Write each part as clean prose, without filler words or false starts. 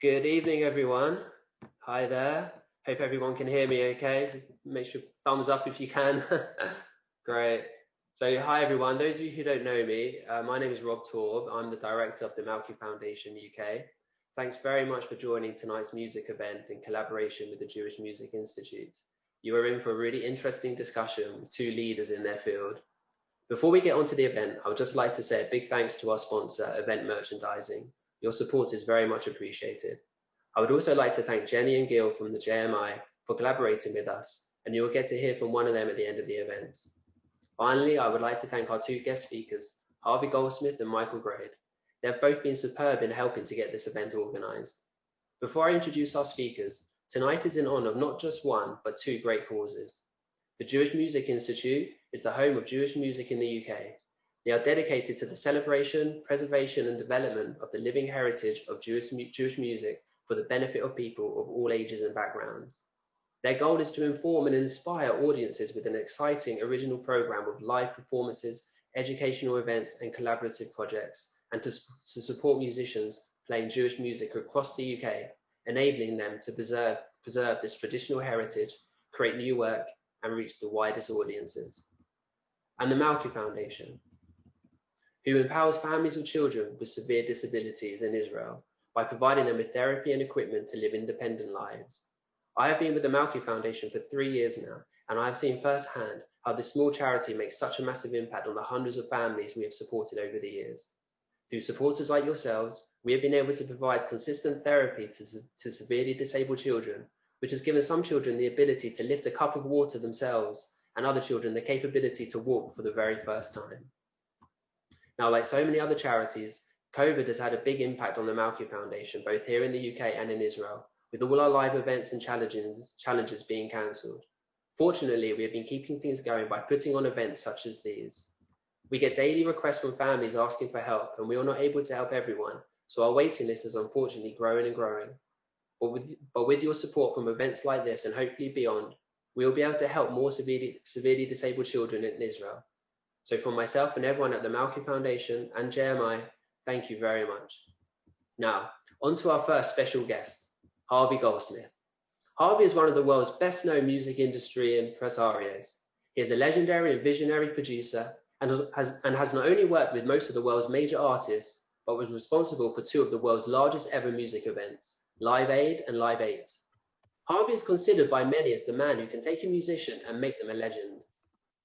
Good evening, everyone. Hi there. Hope everyone can hear me okay. Make sure thumbs up if you can. Great. So, hi everyone. Those of you who don't know me, my name is Rob Torb. I'm the director of the Malki Foundation UK. Thanks very much for joining tonight's music event in collaboration with the Jewish Music Institute. You are in for a really interesting discussion with two leaders in their field. Before we get onto the event, I would just like to say a big thanks to our sponsor, Event Merchandising. Your support is very much appreciated. I would also like to thank Jenny and Gil from the JMI for collaborating with us, and you will get to hear from one of them at the end of the event. Finally, I would like to thank our two guest speakers, Harvey Goldsmith and Michael Grade. They have both been superb in helping to get this event organised. Before I introduce our speakers, tonight is in honour of not just one, but two great causes. The Jewish Music Institute is the home of Jewish music in the UK. They are dedicated to the celebration, preservation and development of the living heritage of Jewish music for the benefit of people of all ages and backgrounds. Their goal is to inform and inspire audiences with an exciting original programme of live performances, educational events and collaborative projects, and to support musicians playing Jewish music across the UK, enabling them to preserve this traditional heritage, create new work and reach the widest audiences. And the Malki Foundation, who empowers families of children with severe disabilities in Israel by providing them with therapy and equipment to live independent lives. I have been with the Malki Foundation for 3 years now, and I have seen firsthand how this small charity makes such a massive impact on the hundreds of families we have supported over the years. Through supporters like yourselves, we have been able to provide consistent therapy to severely disabled children, which has given some children the ability to lift a cup of water themselves and other children the capability to walk for the very first time. Now, like so many other charities, COVID has had a big impact on the Malki Foundation, both here in the UK and in Israel, with all our live events and challenges being cancelled. Fortunately, we have been keeping things going by putting on events such as these. We get daily requests from families asking for help, and we are not able to help everyone, so our waiting list is unfortunately growing and growing. But with your support from events like this and hopefully beyond, we will be able to help more severely disabled children in Israel. So from myself and everyone at the Malki Foundation and JMI, thank you very much. Now, on to our first special guest, Harvey Goldsmith. Harvey is one of the world's best known music industry impresarios. He is a legendary and visionary producer and has not only worked with most of the world's major artists, but was responsible for two of the world's largest ever music events, Live Aid and Live 8. Harvey is considered by many as the man who can take a musician and make them a legend.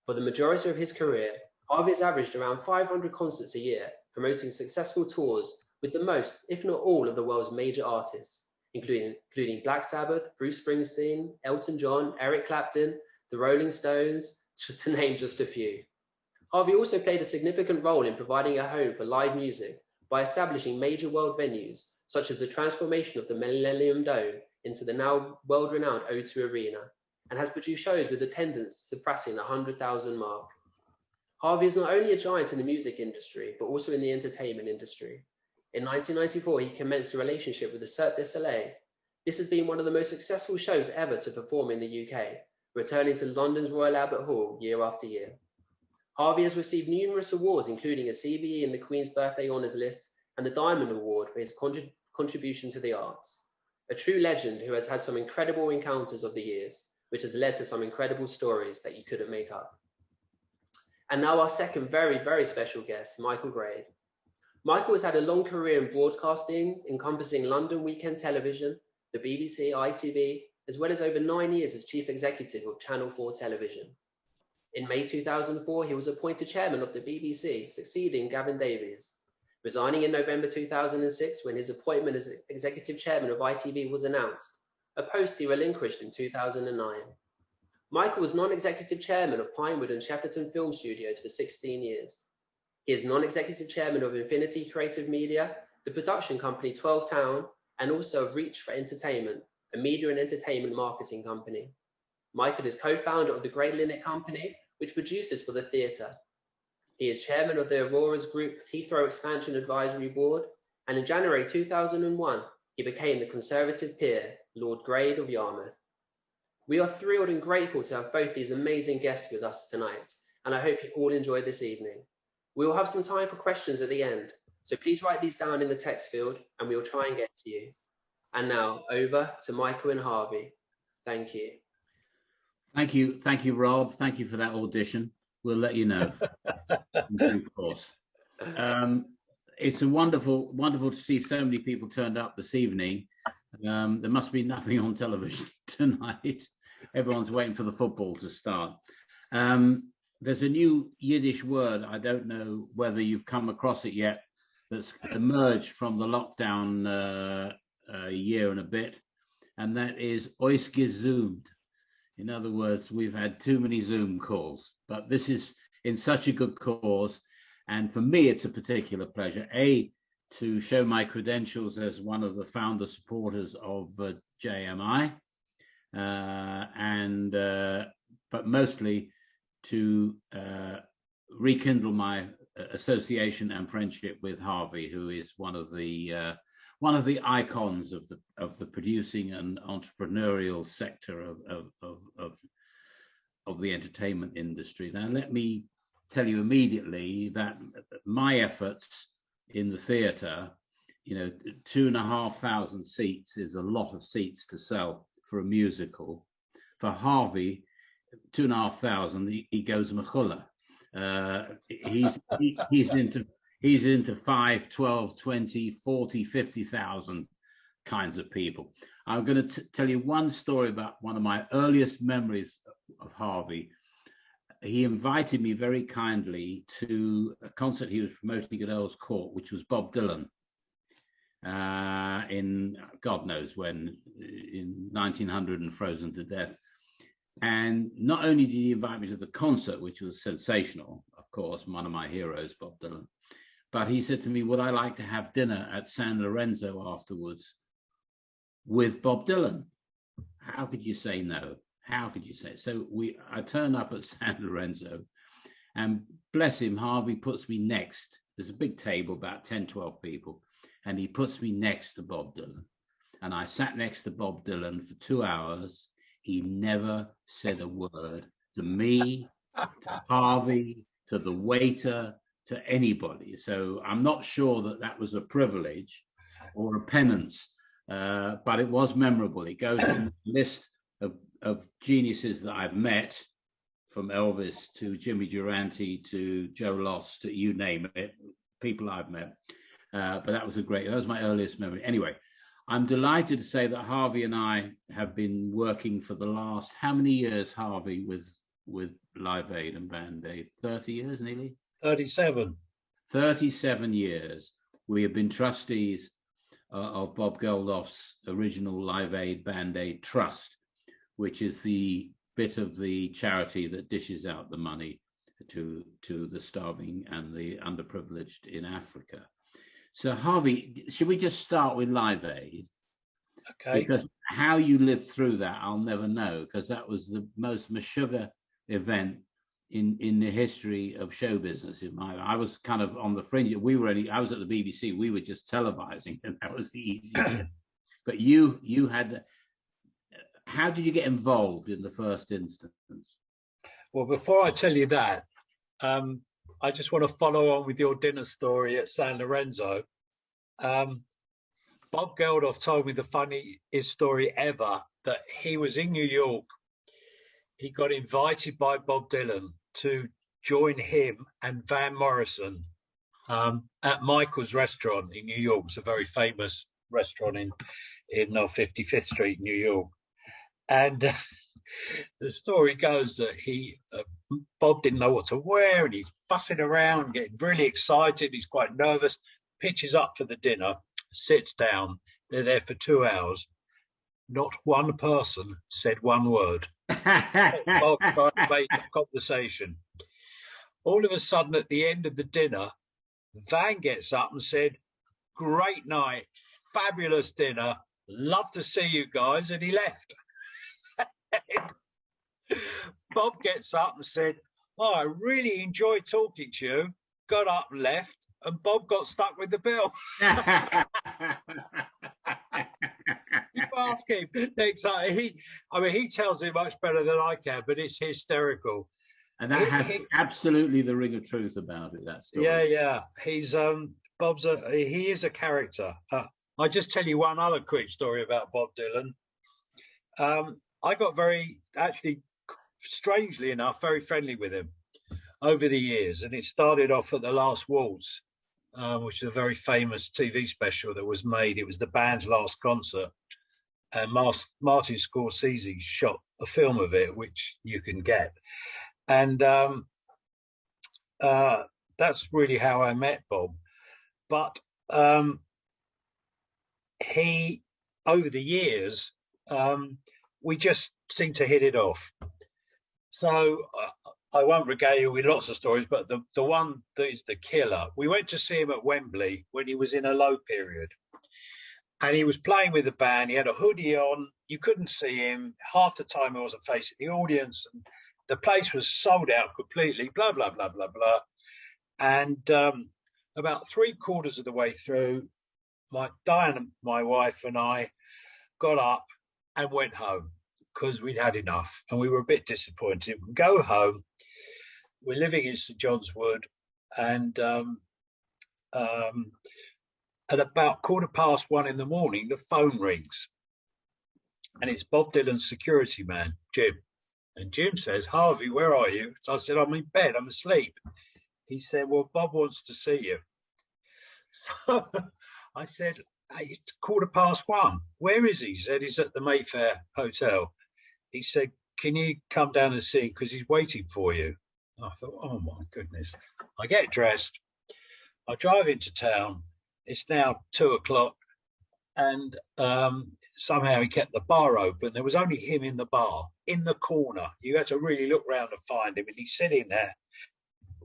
For the majority of his career, Harvey has averaged around 500 concerts a year, promoting successful tours with the most, if not all, of the world's major artists, including Black Sabbath, Bruce Springsteen, Elton John, Eric Clapton, the Rolling Stones, to name just a few. Harvey also played a significant role in providing a home for live music by establishing major world venues, such as the transformation of the Millennium Dome into the now world-renowned O2 Arena, and has produced shows with attendance surpassing the 100,000 mark. Harvey is not only a giant in the music industry, but also in the entertainment industry. In 1994, he commenced a relationship with the Cirque du Soleil. This has been one of the most successful shows ever to perform in the UK, returning to London's Royal Albert Hall year after year. Harvey has received numerous awards, including a CBE in the Queen's Birthday Honours List and the Diamond Award for his contribution to the arts. A true legend who has had some incredible encounters of the years, which has led to some incredible stories that you couldn't make up. And now our second very, very special guest, Michael Grade. Michael has had a long career in broadcasting, encompassing London Weekend Television, the BBC, ITV, as well as over 9 years as Chief Executive of Channel 4 Television. In May 2004, he was appointed chairman of the BBC, succeeding Gavin Davies, resigning in November 2006 when his appointment as executive chairman of ITV was announced, a post he relinquished in 2009. Michael was non-executive chairman of Pinewood and Shepperton Film Studios for 16 years. He is non-executive chairman of Infinity Creative Media, the production company 12 Town, and also of Reach for Entertainment, a media and entertainment marketing company. Michael is co-founder of the Great Linnet Company, which produces for the theatre. He is chairman of the Aurora's Group Heathrow Expansion Advisory Board, and in January 2001, he became the Conservative peer, Lord Grade of Yarmouth. We are thrilled and grateful to have both these amazing guests with us tonight, and I hope you all enjoy this evening. We will have some time for questions at the end, so please write these down in the text field and we will try and get to you. And now over to Michael and Harvey. Thank you. Thank you, Rob. Thank you for that audition. We'll let you know in due course. It's a wonderful to see so many people turned up this evening. There must be nothing on television tonight. Everyone's waiting for the football to start. There's a new Yiddish word, I don't know whether you've come across it yet, that's emerged from the lockdown year and a bit, and that is ausgezoomed. In other words, we've had too many Zoom calls, but this is in such a good cause. And for me, it's a particular pleasure, to show my credentials as one of the founder supporters of JMI, but mostly to rekindle my association and friendship with Harvey, who is one of the icons of the producing and entrepreneurial sector of the entertainment industry. Now, let me tell you immediately that my efforts in the theatre, 2,500 seats is a lot of seats to sell for a musical. For Harvey, 2,500, he goes Mechula. He's into 5, 12, 20, 40, 50,000 kinds of people. I'm going to tell you one story about one of my earliest memories of Harvey. He invited me very kindly to a concert he was promoting at Earl's Court, which was Bob Dylan, in God knows when, in 1900 and frozen to death. And not only did he invite me to the concert, which was sensational, of course, one of my heroes, Bob Dylan, but he said to me, would I like to have dinner at San Lorenzo afterwards with Bob Dylan? How could you say no? How could you say? So I turn up at San Lorenzo, and bless him, Harvey puts me next. There's a big table, about 10, 12 people, and he puts me next to Bob Dylan. And I sat next to Bob Dylan for 2 hours. He never said a word to me, to Harvey, to the waiter, to anybody. So I'm not sure that was a privilege or a penance, but it was memorable. It goes in the list of geniuses that I've met, from Elvis to Jimmy Durante to Joe Loss to you name it, people I've met. But that was my earliest memory. Anyway, I'm delighted to say that Harvey and I have been working for the last, how many years, Harvey, with Live Aid and Band Aid? 30 years, nearly? 37. 37 years. We have been trustees of Bob Geldof's original Live Aid Band Aid Trust, which is the bit of the charity that dishes out the money to the starving and the underprivileged in Africa. So Harvey, should we just start with Live Aid? Okay. Because how you lived through that, I'll never know, because that was the most meshuggah event in the history of show business. I was kind of on the fringe. I was at the BBC. We were just televising, and that was the easiest. But you had. How did you get involved in the first instance? Well, before I tell you that, I just want to follow on with your dinner story at San Lorenzo. Bob Geldof told me the funniest story ever, that he was in New York. He got invited by Bob Dylan to join him and Van Morrison at Michael's restaurant in New York. It's a very famous restaurant in 55th Street, New York. And the story goes that Bob didn't know what to wear, and he's fussing around, getting really excited. He's quite nervous, pitches up for the dinner, sits down. They're there for 2 hours. Not one person said one word. Bob trying to make a conversation. All of a sudden, at the end of the dinner, Van gets up and said, "Great night, fabulous dinner, love to see you guys," and he left. Bob gets up and said, "Oh, I really enjoyed talking to you," got up and left, and Bob got stuck with the bill. You ask him next time. He tells it much better than I can, but it's hysterical. And that has absolutely the ring of truth about it, that story. Yeah. He's Bob's he is a character. I'll just tell you one other quick story about Bob Dylan. I got actually, strangely enough, very friendly with him over the years. And it started off at The Last Waltz, which is a very famous TV special that was made. It was the band's last concert. And Martin Scorsese shot a film of it, which you can get. And that's really how I met Bob. But he, over the years, we just seemed to hit it off. So I won't regale you with lots of stories, but the one that is the killer, we went to see him at Wembley when he was in a low period. And he was playing with the band. He had a hoodie on. You couldn't see him. Half the time he wasn't facing the audience. And the place was sold out completely, blah, blah, blah, blah, blah. And about 3/4 of the way through, Diane, my wife, and I got up and went home because we'd had enough. And we were a bit disappointed. We go home. We're living in St John's Wood. And at about 1:15 in the morning, the phone rings. And it's Bob Dylan's security man, Jim. And Jim says, "Harvey, where are you?" So I said, "I'm in bed, I'm asleep." He said, "Well, Bob wants to see you." So I said, "Hey, it's 1:15. Where is he?" He said, "He's at the Mayfair Hotel." He said, "Can you come down and see him because he's waiting for you?" I thought, oh my goodness. I get dressed. I drive into town. It's now 2:00, and somehow he kept the bar open. There was only him in the bar, in the corner. You had to really look round to find him. And he's sitting there,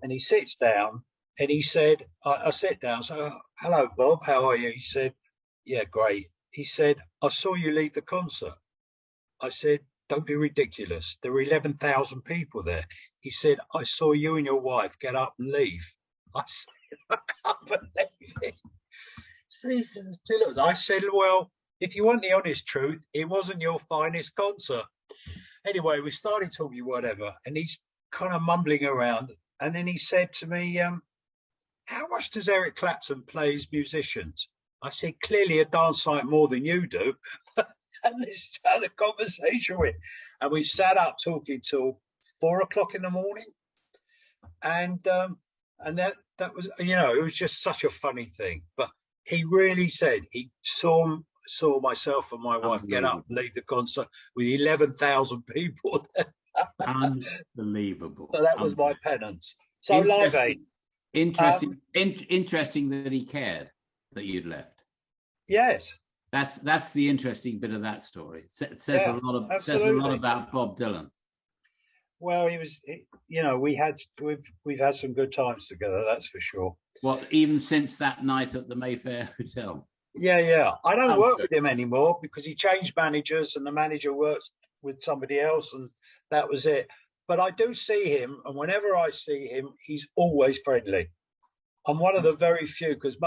and he sits down, and he said, I sit down, so, "Hello, Bob, how are you?" He said, "Yeah, great." He said, "I saw you leave the concert." I said, "Don't be ridiculous. There were 11,000 people there." He said, "I saw you and your wife get up and leave." I said, "I can't believe it." I said, "Well, if you want the honest truth, it wasn't your finest concert." Anyway, we started talking whatever, and he's kind of mumbling around. And then he said to me, "How much does Eric Clapton play his musicians?" I said, "Clearly a darn sight more than you do." And this is how the conversation went. And we sat up talking till 4:00 in the morning. And that was, it was just such a funny thing. But he really said he saw myself and my wife get up and leave the concert with 11,000 people there. Unbelievable. So that was my penance. So Live Aid. Interesting that he cared that you'd left. Yes. That's the interesting bit of that story. It says a lot about Bob Dylan. Well, we've had some good times together, that's for sure. Well, even since that night at the Mayfair Hotel. Yeah. I don't work with him anymore because he changed managers and the manager works with somebody else, and that was it. But I do see him, and whenever I see him, he's always friendly. I'm one of the very few, because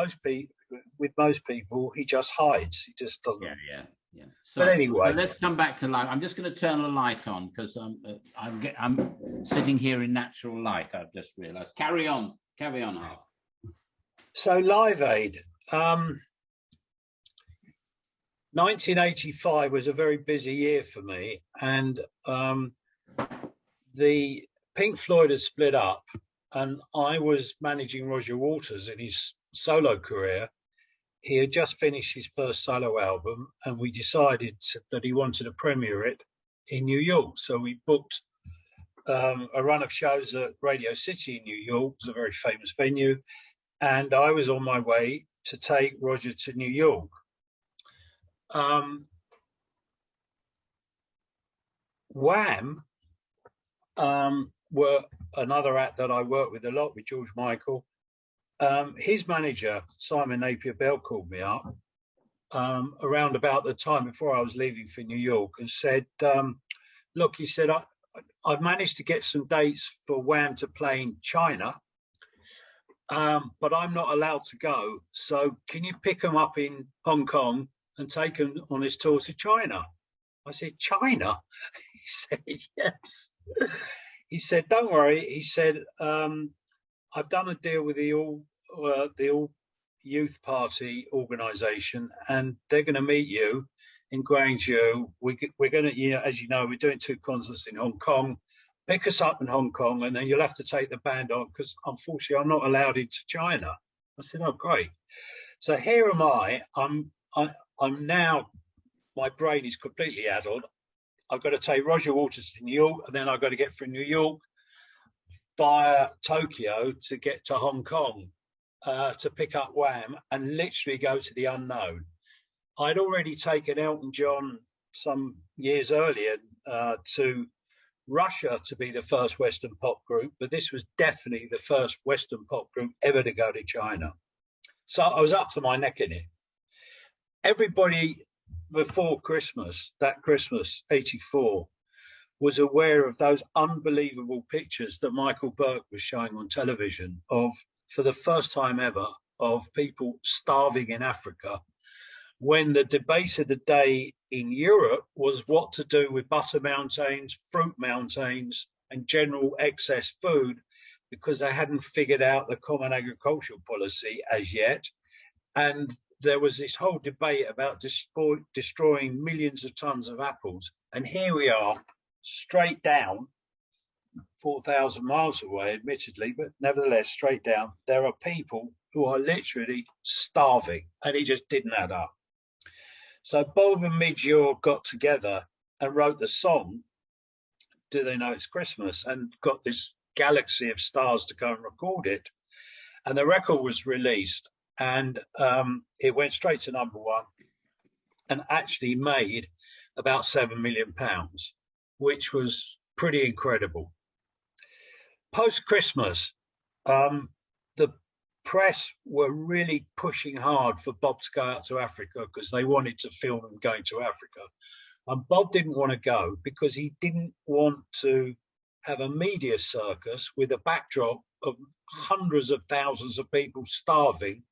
with most people, he just hides. He just doesn't. Yeah. So, but anyway, let's come back to light. I'm just going to turn the light on because I'm sitting here in natural light. I've just realised. Carry on, Harv. So Live Aid. 1985 was a very busy year for me, and the Pink Floyd had split up, and I was managing Roger Waters in his solo career. He had just finished his first solo album, and we decided that he wanted to premiere it in New York. So we booked a run of shows at Radio City in New York. It's a very famous venue. And I was on my way to take Roger to New York. Wham! Were another act that I worked with a lot with George Michael. His manager, Simon Napier Bell, called me up around about the time before I was leaving for New York and said, look, he said, I've managed to get some dates for Wham to play in China, but I'm not allowed to go. So can you pick him up in Hong Kong and take him on his tour to China? I said, China? He said, yes. He said, don't worry. He said, I've done a deal with the all youth party organisation, and they're going to meet you in Guangzhou. We're going to, as you know, we're doing 2 concerts in Hong Kong. Pick us up in Hong Kong, and then you'll have to take the band on, because unfortunately I'm not allowed into China. I said, oh, great. So here am I. I'm now, my brain is completely addled. I've got to take Roger Waters to New York, and then I've got to get from New York via Tokyo to get to Hong Kong to pick up Wham, and literally go to the unknown. I'd already taken Elton John some years earlier to Russia to be the first Western pop group, but this was definitely the first Western pop group ever to go to China. So I was up to my neck in it. Everybody before Christmas, that Christmas, 84, was aware of those unbelievable pictures that Michael Burke was showing on television of, for the first time ever, of people starving in Africa, when the debate of the day in Europe was what to do with butter mountains, fruit mountains, and general excess food, because they hadn't figured out the common agricultural policy as yet. And there was this whole debate about destroying millions of tons of apples. And here we are, straight down, 4,000 miles away, admittedly, but nevertheless, straight down, there are people who are literally starving, and it just didn't add up. So Bob and Midge Ure got together and wrote the song, Do They Know It's Christmas, and got this galaxy of stars to go and record it. And the record was released, and it went straight to #1 and actually made about £7 million, which was pretty incredible. Post-Christmas, the press were really pushing hard for Bob to go out to Africa, because they wanted to film him going to Africa. And Bob didn't want to go because he didn't want to have a media circus with a backdrop of hundreds of thousands of people starving,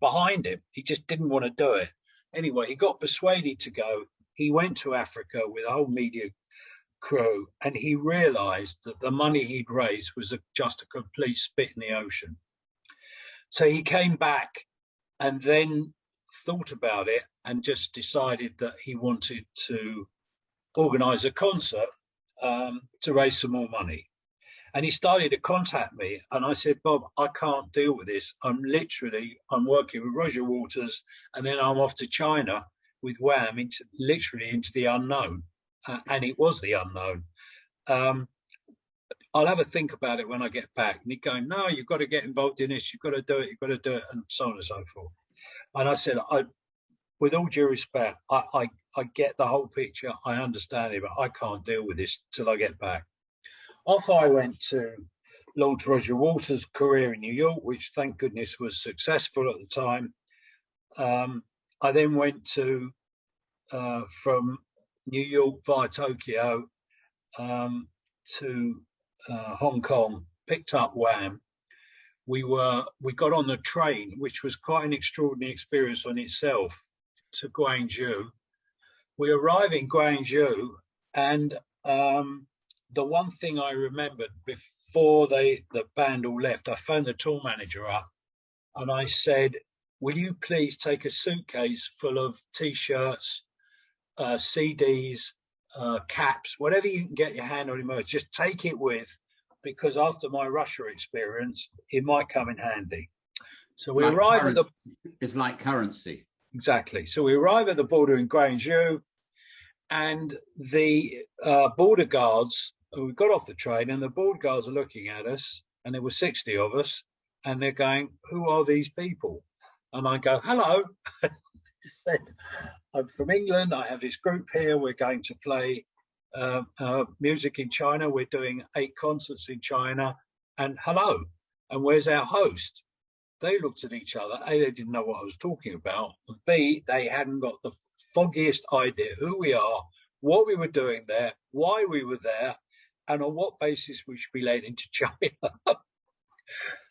behind him. He just didn't want to do it. Anyway, he got persuaded to go. He went to Africa with a whole media crew, and he realized that the money he'd raised was just a complete spit in the ocean. So he came back and then thought about it and just decided that he wanted to organize a concert to raise some more money. And he started to contact me, and I said, Bob, I can't deal with this. I'm working with Roger Waters, and then I'm off to China with Wham into the unknown. And it was the unknown. I'll have a think about it when I get back. And he'd go, no, you've got to get involved in this. You've got to do it, and so on and so forth. And I said, with all due respect, I get the whole picture. I understand it, but I can't deal with this till I get back. Off I went to launch Roger Waters' career in New York, which thank goodness was successful at the time. I then went to from New York via Tokyo to Hong Kong, picked up Wham. We got on the train, which was quite an extraordinary experience on itself, to Guangzhou. We arrive in Guangzhou, and the one thing I remembered before the band all left, I phoned the tour manager up and I said, will you please take a suitcase full of T-shirts, CDs, caps, whatever you can get your hand on, emerge, just take it with, because after my Russia experience, it might come in handy. So we arrive at the... It's like currency. Exactly. So we arrive at the border in Guangzhou, and the border guards, we got off the train, and the border guards are looking at us, and there were 60 of us, and they're going, who are these people? And I go, hello. Said, I'm from England. I have this group here. We're going to play music in China. We're doing 8 concerts in China. And hello. And where's our host? They looked at each other. A, they didn't know what I was talking about. B, they hadn't got the foggiest idea who we are, what we were doing there, why we were there, and on what basis we should be let into China.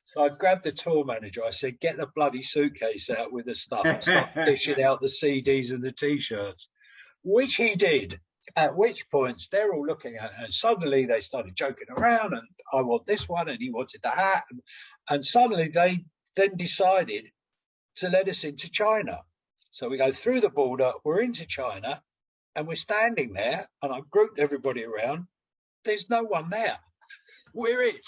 So I grabbed the tour manager. I said, get the bloody suitcase out with the stuff and start dishing out the CDs and the T-shirts, which he did, at which points they're all looking at it. And suddenly they started joking around, and I want this one, and he wanted the hat. And suddenly they then decided to let us into China. So we go through the border, we're into China, and we're standing there, and I've grouped everybody around. There's no one there. We're it.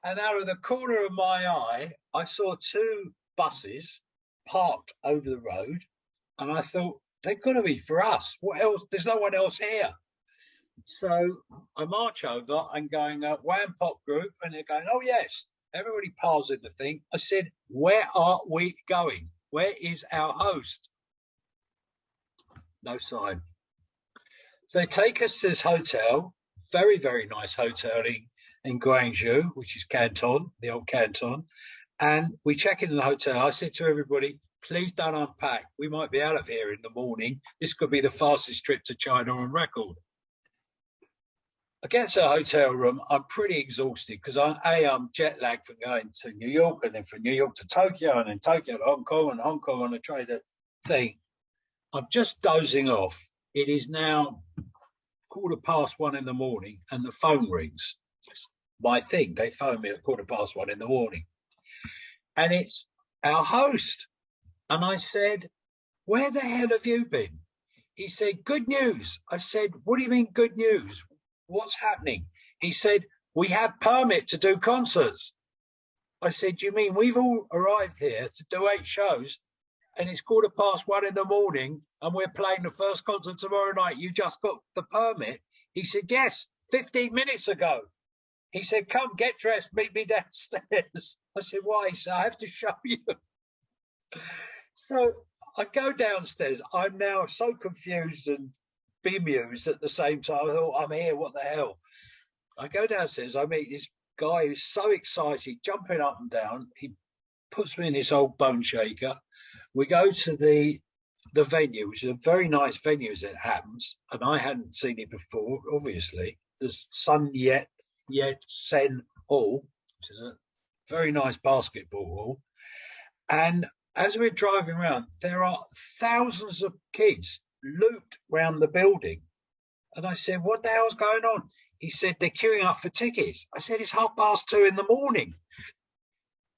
And out of the corner of my eye, I saw two buses parked over the road, and I thought, they're going to be for us. What else? There's no one else here. So I march over and going, Wham Pop Group, and they're going, oh, yes. Everybody piles in the thing. I said, where are we going? Where is our host? No sign. So they take us to this hotel, very, very nice hotel in Guangzhou, which is Canton, the old Canton. And we check in the hotel. I said to everybody, please don't unpack. We might be out of here in the morning. This could be the fastest trip to China on record. I get to a hotel room. I'm pretty exhausted because I'm jet lagged from going to New York, and then from New York to Tokyo, and then Tokyo to Hong Kong, and Hong Kong on a trader thing. I'm just dozing off. It is now 1:15 in the morning, and the phone rings. It's my thing. They phone me at 1:15 in the morning. And it's our host. And I said, where the hell have you been? He said, good news. I said, what do you mean good news? What's happening? He said, we have permit to do concerts. I said, do you mean we've all arrived here to do 8 shows and it's 1:15 in the morning and we're playing the first concert tomorrow night? You just got the permit? He said, yes, 15 minutes ago. He said, come, get dressed, meet me downstairs. I said, why? He said, I have to show you. So I go downstairs. I'm now so confused and bemused at the same time. I thought, I'm here, what the hell? I go downstairs. I meet this guy who's so excited, jumping up and down. He puts me in this old bone shaker. We go to the venue, which is a very nice venue as it happens, and I hadn't seen it before, obviously. The Sun Yat Sen Hall, which is a very nice basketball hall. And as we're driving around, there are thousands of kids looped round the building. And I said, what the hell's going on? He said, they're queuing up for tickets. I said, it's 2:30 in the morning.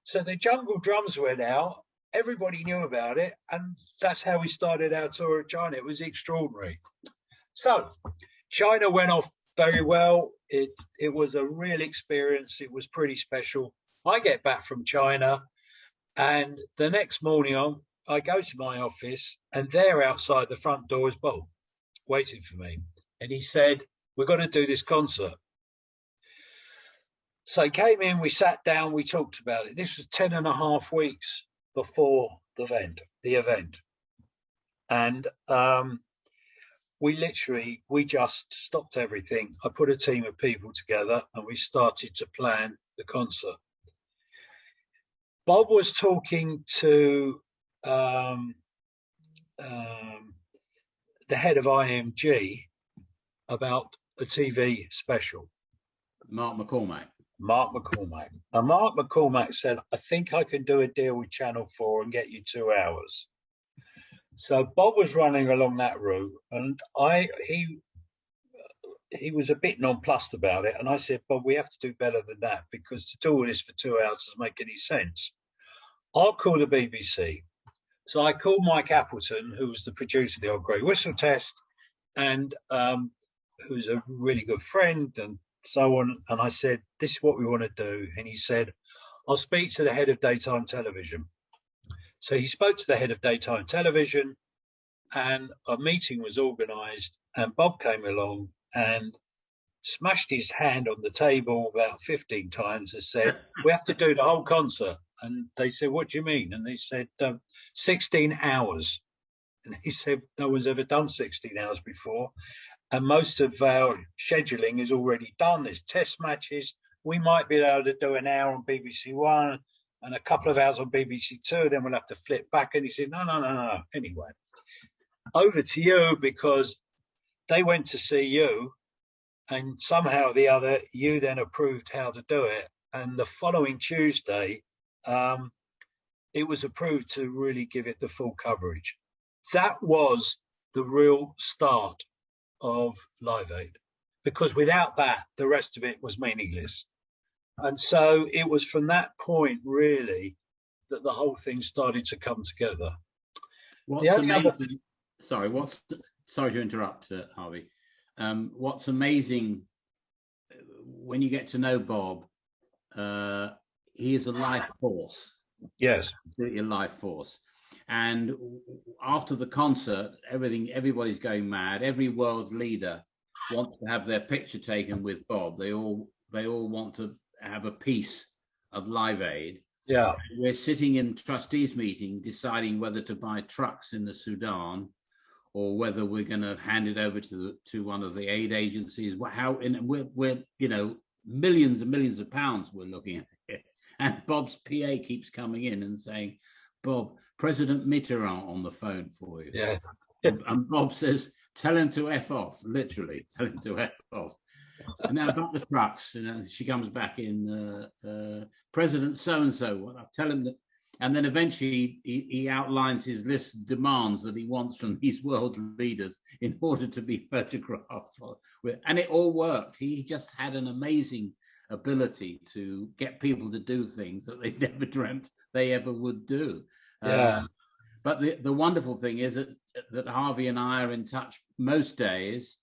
So the Jungle Drums went out. Everybody knew about it. And that's how we started our tour of China. It was extraordinary. So China went off very well. It was a real experience. It was pretty special. I get back from China, and the next morning I go to my office, and there outside the front door is Bob waiting for me. And he said, we're going to do this concert. So he came in, we sat down, we talked about it. This was 10.5 weeks before the event. And we just stopped everything. I put a team of people together and we started to plan the concert. Bob was talking to the head of IMG about a TV special. Mark McCormack. And Mark McCormack said, I think I can do a deal with Channel 4 and get you 2 hours. So Bob was running along that route, and he was a bit nonplussed about it. And I said, Bob, we have to do better than that, because to do all this for 2 hours doesn't make any sense. I'll call the BBC. So I called Mike Appleton, who was the producer of the Old Grey Whistle Test, and who's a really good friend and so on. And I said, this is what we want to do. And he said, I'll speak to the head of daytime television. So he spoke to the head of daytime television, and a meeting was organised, and Bob came along and smashed his hand on the table about 15 times and said, we have to do the whole concert. And they said, what do you mean? And they said, 16 hours. And he said, no one's ever done 16 hours before. And most of our scheduling is already done. There's test matches. We might be able to do an hour on BBC One and a couple of hours on BBC Two. Then we'll have to flip back. And he said, no. Anyway, over to you, because they went to see you. And somehow or the other, you then approved how to do it. And the following Tuesday, it was approved to really give it the full coverage. That was the real start of Live Aid, because without that, the rest of it was meaningless. And so it was from that point, really, that the whole thing started to come together. What's amazing? Sorry to interrupt, Harvey. What's amazing when you get to know Bob, he is a life force. Yes, Absolutely a life force. And after the concert, everybody's going mad. Every world leader wants to have their picture taken with Bob. They all want to have a piece of Live Aid. yeah. We're sitting in trustees meeting deciding whether to buy trucks in the Sudan or whether we're going to hand it over to one of the aid agencies. We're millions and millions of pounds we're looking at here. And Bob's PA keeps coming in and saying, Bob, President Mitterrand on the phone for you. Yeah. And Bob says, tell him to F off, literally, tell him to F off. So now about the trucks, she comes back in, President so-and-so, I tell him that, and then eventually he outlines his list of demands that he wants from these world leaders in order to be photographed. And it all worked. He just had an amazing ability to get people to do things that they never dreamt they ever would do. Yeah. But the wonderful thing is that Harvey and I are in touch most days,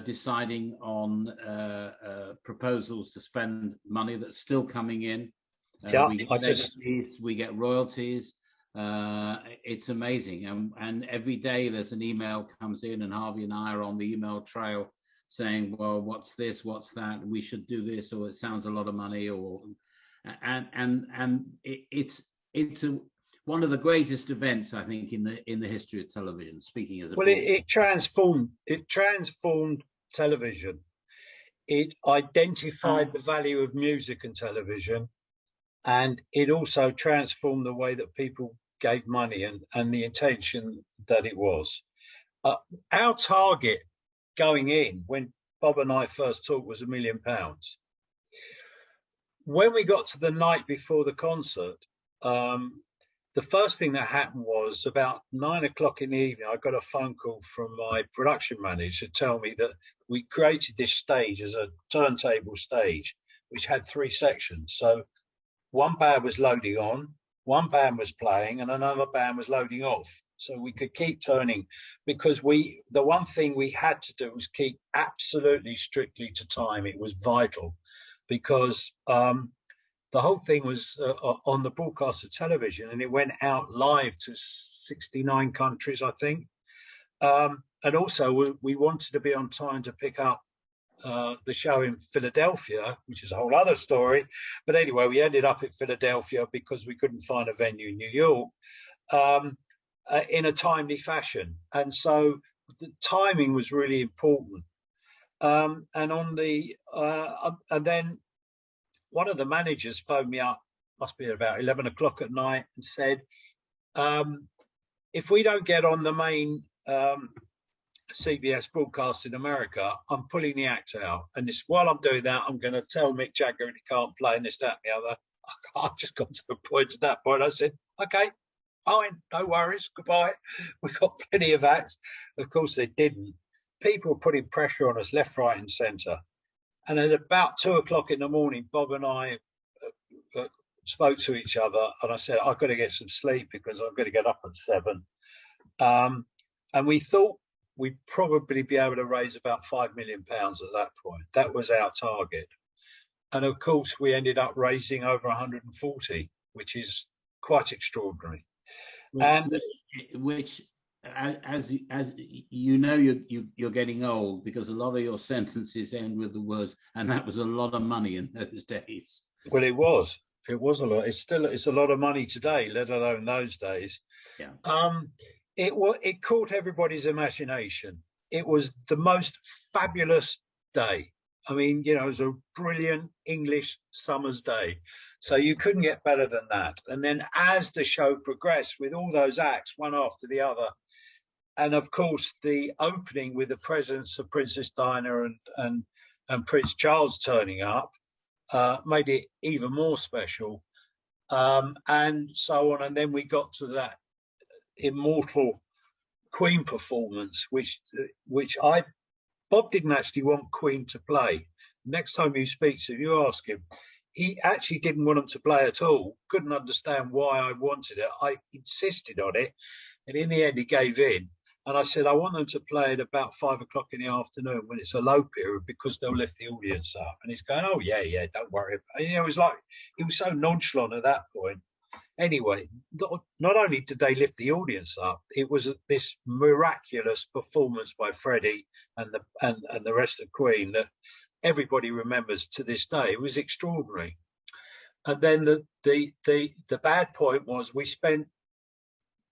deciding on proposals to spend money that's still coming in. We get royalties. It's amazing. And every day there's an email comes in, and Harvey and I are on the email trail saying, well, what's this, what's that, we should do this, or it sounds a lot of money, it's one of the greatest events, I think, in the history of television. Speaking as a it transformed television. It identified the value of music and television, and it also transformed the way that people gave money and the intention that it was. Our target going in when Bob and I first talked was £1 million. When we got to the night before the concert, the first thing that happened was about 9 o'clock in the evening, I got a phone call from my production manager to tell me that we created this stage as a turntable stage, which had 3 sections. So one band was loading on, one band was playing, and another band was loading off. So we could keep turning, because the one thing we had to do was keep absolutely strictly to time. It was vital, because the whole thing was on the broadcast of television, and it went out live to 69 countries, I think. And also we wanted to be on time to pick up the show in Philadelphia, which is a whole other story. But anyway, we ended up in Philadelphia because we couldn't find a venue in New York in a timely fashion. And so the timing was really important. And then one of the managers phoned me up, must be about 11 o'clock at night, and said, if we don't get on the main CBS broadcast in America, I'm pulling the act out. And while I'm doing that, I'm going to tell Mick Jagger he can't play, and this, that, and the other. I just got to the point at that point. I said, okay, fine, no worries, goodbye. We've got plenty of acts. Of course, they didn't. People were putting pressure on us left, right, and centre. And at about 2 o'clock in the morning, Bob and I spoke to each other, and I said, I've got to get some sleep because I'm going to get up at 7. And we thought we'd probably be able to raise about £5 million at that point. That was our target. And of course, we ended up raising over 140, which is quite extraordinary. Which as you know, you're getting old, because a lot of your sentences end with the words, and that was a lot of money in those days. Well, it was a lot. It's a lot of money today, let alone those days. Yeah. It caught everybody's imagination. It was the most fabulous day. I mean, it was a brilliant English summer's day. So you couldn't get better than that. And then as the show progressed with all those acts, one after the other, and of course the opening with the presence of Princess Diana and Prince Charles turning up, made it even more special, and so on. And then we got to that immortal Queen performance, which Bob didn't actually want Queen to play. Next time you speak to him, you ask him. he actually didn't want them to play at all. Couldn't understand why I wanted it. I insisted on it, and in the end, he gave in. And I said, I want them to play at about 5 o'clock in the afternoon when it's a low period because they'll lift the audience up. And he's going, oh, yeah, don't worry. And, it was like, he was so nonchalant at that point. Anyway, not only did they lift the audience up, it was this miraculous performance by Freddie and the rest of Queen that everybody remembers to this day. It was extraordinary. And then the bad point was we spent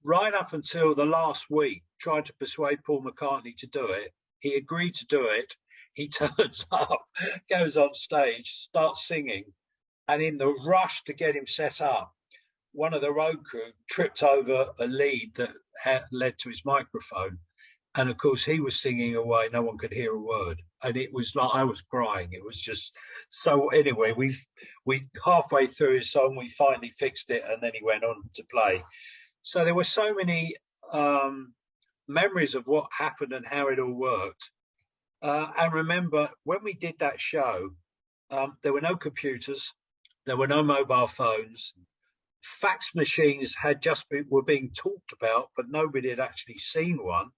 right up until the last week trying to persuade Paul McCartney to do it. He agreed to do it. He turns up, goes on stage, starts singing, and in the rush to get him set up, one of the road crew tripped over a lead that led to his microphone. And of course, he was singing away. No one could hear a word. And it was like, I was crying. It was just, so anyway, we halfway through his song, we finally fixed it. And then he went on to play. So there were so many memories of what happened and how it all worked. And remember, when we did that show, there were no computers. There were no mobile phones. Fax machines were being talked about, but nobody had actually seen one.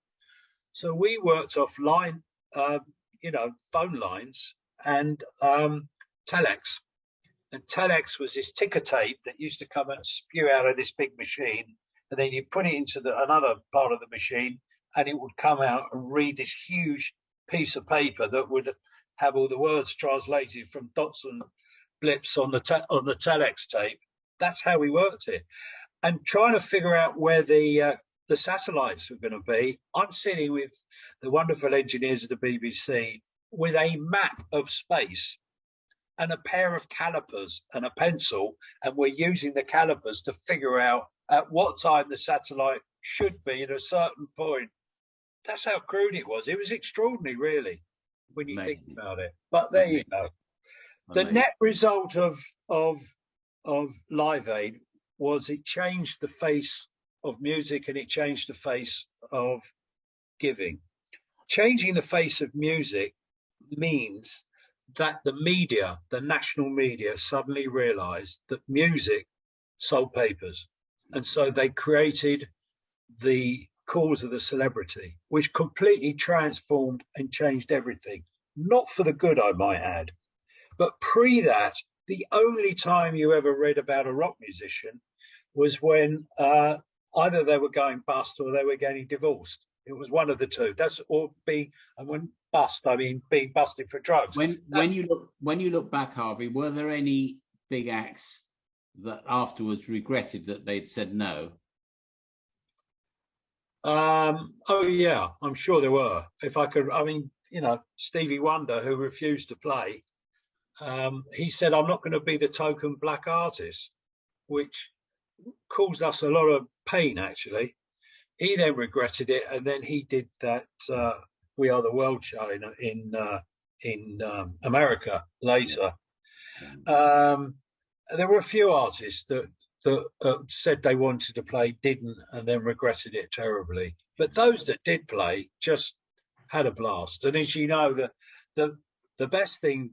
So we worked off line, phone lines and telex. And telex was this ticker tape that used to come and spew out of this big machine. And then you put it into another part of the machine and it would come out and read this huge piece of paper that would have all the words translated from dots and blips on the telex tape. That's how we worked it. And trying to figure out where the satellites were going to be, I'm sitting with the wonderful engineers of the BBC with a map of space and a pair of calipers and a pencil, and we're using the calipers to figure out at what time the satellite should be at a certain point. That's how crude it was. It was extraordinary, really, when you think about it. But there you go. The net result of Live Aid was it changed the face of music and it changed the face of giving. Changing the face of music means that the media, the national media, suddenly realized that music sold papers. And so they created the cause of the celebrity, which completely transformed and changed everything. Not for the good, I might add. But pre that, the only time you ever read about a rock musician was when either they were going bust or they were getting divorced. It was one of the two. That's or being, and when bust, I mean being busted for drugs. When you look back, Harvey, were there any big acts that afterwards regretted that they'd said no? Oh yeah, I'm sure there were. If I could, I mean, Stevie Wonder, who refused to play, he said, "I'm not going to be the token black artist," which caused us a lot of pain, actually. He then regretted it, and then he did that "We Are the World" show in America later. There were a few artists that said they wanted to play, didn't, and then regretted it terribly. But those that did play just had a blast. And as you know, the best thing,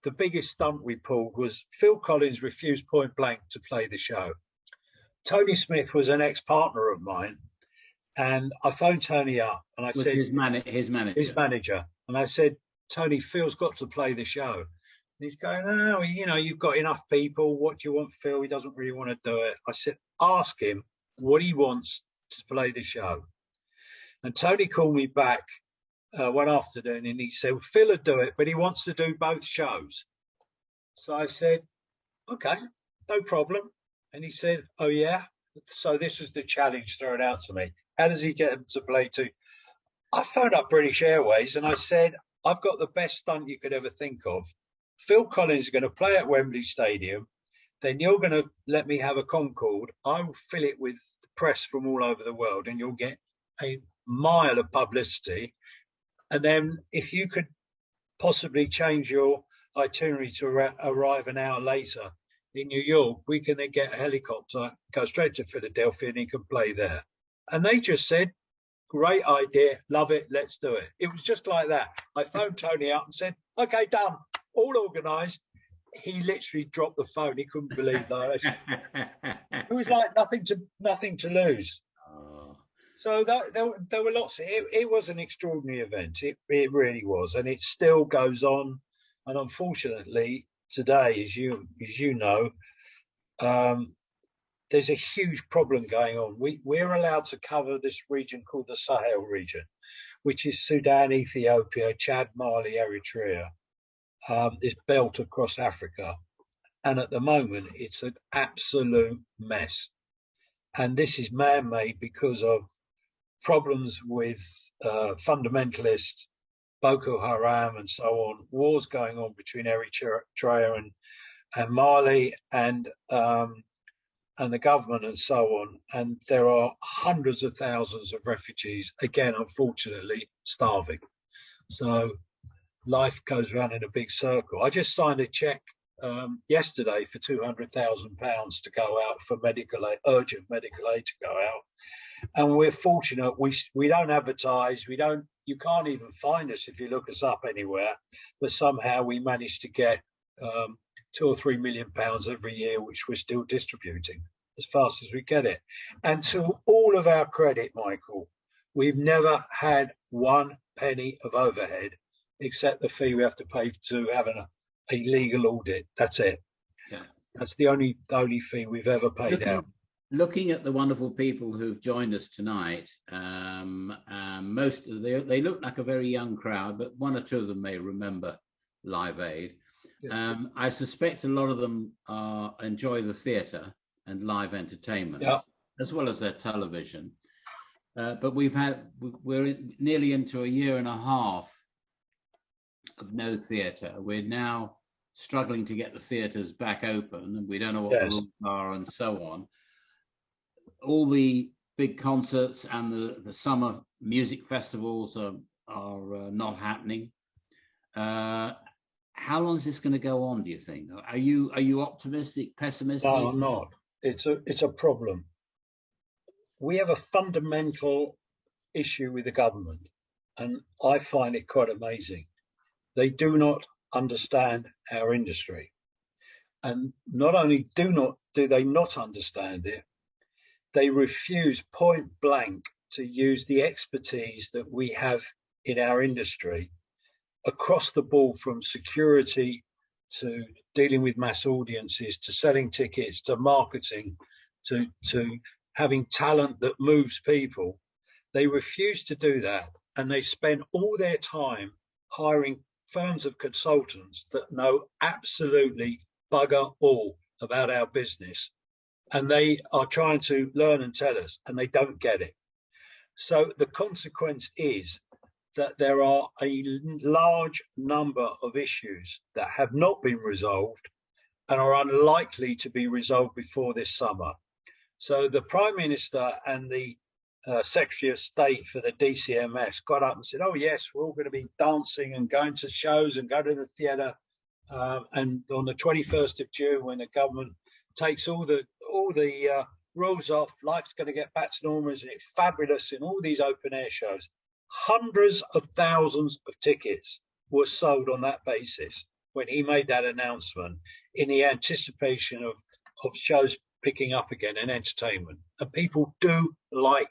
the biggest stunt we pulled was Phil Collins refused point blank to play the show. Tony Smith was an ex-partner of mine, and I phoned Tony up and I said, his manager, and I said, Tony, Phil's got to play the show. And he's going, "Oh, you've got enough people. What do you want, Phil? He doesn't really want to do it." I said, "Ask him what he wants to play the show." And Tony called me back one afternoon and he said, "Phil would do it, but he wants to do both shows." So I said, "Okay, no problem." And he said, "Oh yeah." So this was the challenge thrown out to me. How does he get him to play two? I phoned up British Airways and I said, "I've got the best stunt you could ever think of. Phil Collins is going to play at Wembley Stadium. Then you're going to let me have a Concorde. I'll fill it with press from all over the world and you'll get a mile of publicity. And then if you could possibly change your itinerary to arrive an hour later in New York, we can then get a helicopter, go straight to Philadelphia and he can play there." And they just said, "Great idea, love it, let's do it." It was just like that. I phoned Tony up and said, "Okay, done, all organised." he literally dropped the phone. He couldn't believe that. It was like nothing to lose. Oh, So there were lots. It was an extraordinary event. It really was, and it still goes on. And unfortunately, today, as you know, there's a huge problem going on. We're allowed to cover this region called the Sahel region, which is Sudan, Ethiopia, Chad, Mali, Eritrea, this belt across Africa. And at the moment, it's an absolute mess. And this is man-made because of problems with fundamentalists, Boko Haram and so on, wars going on between Eritrea and Mali and the government and so on. And there are hundreds of thousands of refugees, again, unfortunately, starving. So life goes round in a big circle. I just signed a cheque yesterday for £200,000 to go out for urgent medical aid to go out. And we're fortunate, we don't advertise, you can't even find us if you look us up anywhere, but somehow we managed to get £2 or £3 million every year, which we're still distributing as fast as we get it. And to all of our credit, Michael, we've never had 1 penny of overhead except the fee we have to pay to have a legal audit. That's it. yeah. That's the only fee we've ever paid out. Looking at the wonderful people who've joined us tonight, they look like a very young crowd, but 1 or 2 of them may remember Live Aid. Yeah. I suspect a lot of them enjoy the theatre and live entertainment, yeah, as well as their television. But we're nearly into a year and a half of no theatre. We're now struggling to get the theatres back open, and we don't know what the rules are and so on. All the big concerts and the summer music festivals are not happening. How long is this going to go on, do you think? Are you optimistic, pessimistic? No, I'm not. It's a problem. We have a fundamental issue with the government, and I find it quite amazing. They do not understand our industry, and not only do they not understand it, they refuse point blank to use the expertise that we have in our industry across the board, from security to dealing with mass audiences, to selling tickets, to marketing, to having talent that moves people. They refuse to do that, and they spend all their time hiring firms of consultants that know absolutely bugger all about our business, and they are trying to learn and tell us, and they don't get it. So the consequence is that there are a large number of issues that have not been resolved and are unlikely to be resolved before this summer. So the Prime Minister and the Secretary of State for the DCMS got up and said, oh yes, we're all going to be dancing and going to shows and go to the theatre, and on the 21st of June, when the government takes all the rules off, life's going to get back to normal, and it's fabulous in all these open air shows. Hundreds of thousands of tickets were sold on that basis when he made that announcement, in the anticipation of shows picking up again and entertainment. And people do like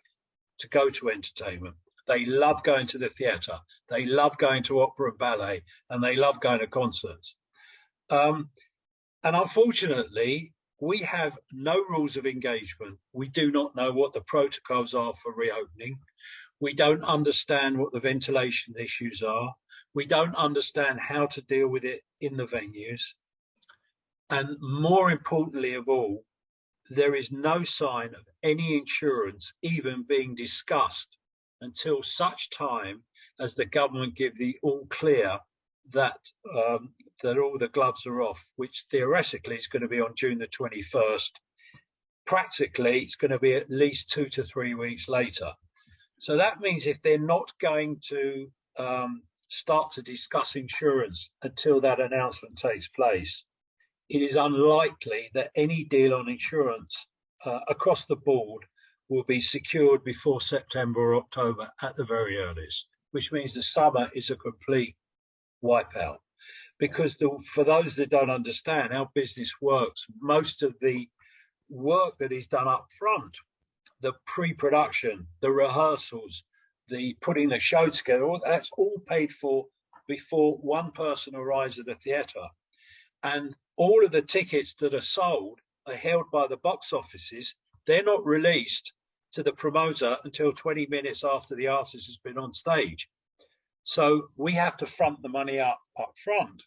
to go to entertainment. They love going to the theatre, they love going to opera and ballet, and they love going to concerts. And unfortunately, we have no rules of engagement. We do not know what the protocols are for reopening. We don't understand what the ventilation issues are. We don't understand how to deal with it in the venues. And more importantly of all, there is no sign of any insurance even being discussed until such time as the government give the all clear that all the gloves are off, which theoretically is going to be on June the 21st. Practically, it's going to be at least 2 to 3 weeks later. So that means if they're not going to start to discuss insurance until that announcement takes place, it is unlikely that any deal on insurance across the board will be secured before September or October at the very earliest, which means the summer is a complete wipeout. because for those that don't understand how business works, most of the work that is done up front, the pre-production, the rehearsals, the putting the show together, that's all paid for before one person arrives at the theatre. And all of the tickets that are sold are held by the box offices. They're not released to the promoter until 20 minutes after the artist has been on stage. So we have to front the money up front.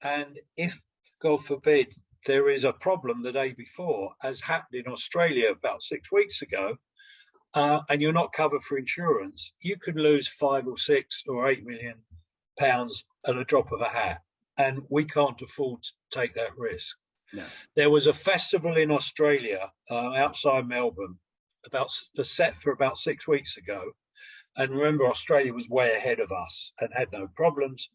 And if, God forbid, there is a problem the day before, as happened in Australia about 6 weeks ago, and you're not covered for insurance, you could lose 5 or 6 or 8 million pounds at a drop of a hat. And we can't afford to take that risk. No. There was a festival in Australia outside Melbourne, set for about 6 weeks ago. And remember, Australia was way ahead of us and had no problems.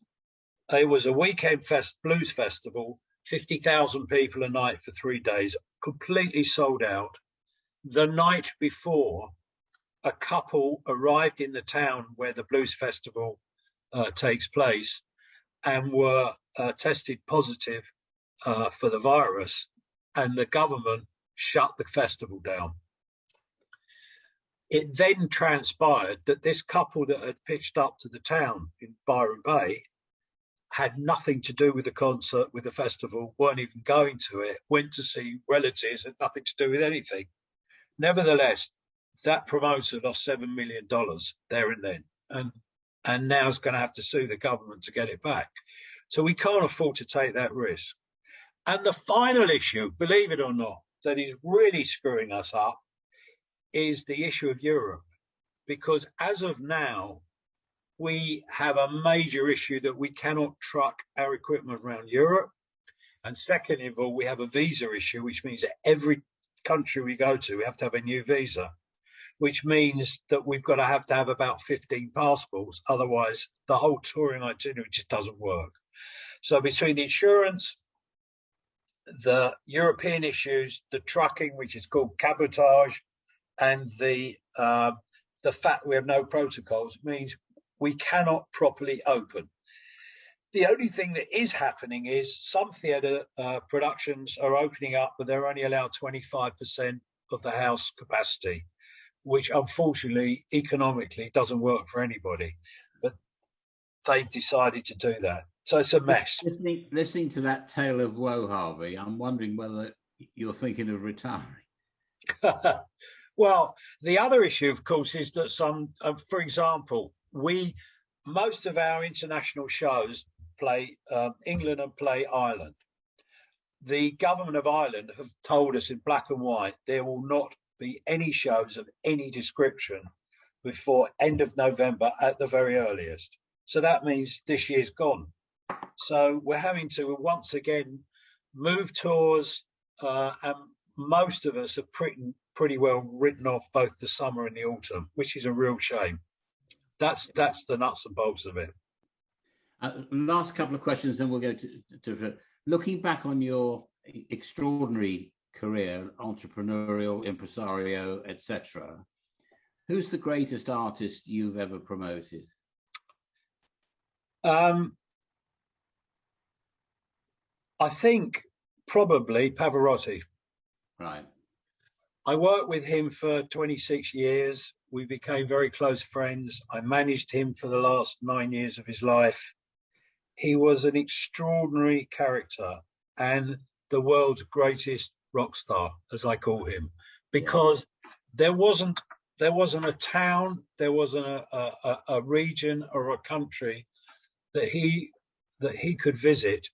It was a weekend blues festival, 50,000 people a night for 3 days, completely sold out. The night before, a couple arrived in the town where the blues festival takes place and were tested positive for the virus, and the government shut the festival down. It then transpired that this couple that had pitched up to the town in Byron Bay had nothing to do with the concert, with the festival, weren't even going to it, went to see relatives, had nothing to do with anything. Nevertheless, that promoter lost $7 million there and then, and now is going to have to sue the government to get it back. So we can't afford to take that risk. And the final issue, believe it or not, that is really screwing us up is the issue of Europe. Because as of now, we have a major issue that we cannot truck our equipment around Europe. And second of all, we have a visa issue, which means that every country we go to, we have to have a new visa, which means that we've got to have about 15 passports. Otherwise, the whole touring itinerary just doesn't work. So between the insurance, the European issues, the trucking, which is called cabotage, and the fact we have no protocols, means we cannot properly open. The only thing that is happening is some theatre productions are opening up, but they're only allowed 25% of the house capacity, which unfortunately economically doesn't work for anybody. But they've decided to do that. So it's a mess. Listening to that tale of woe, Harvey, I'm wondering whether you're thinking of retiring. Well, the other issue, of course, is that for example, most of our international shows play England and play Ireland. The government of Ireland have told us in black and white there will not be any shows of any description before end of November at the very earliest. So that means this year's gone. So we're having to once again move tours, and most of us are pretty well written off both the summer and the autumn, which is a real shame. That's the nuts and bolts of it. Last couple of questions, then we'll go to looking back on your extraordinary career, entrepreneurial, impresario, etc. Who's the greatest artist you've ever promoted? I think probably Pavarotti. Right. I worked with him for 26 years. We became very close friends. I managed him for the last 9 years of his life. He was an extraordinary character and the world's greatest rock star, as I call him, because there wasn't a town, there wasn't a region or a country that he could visit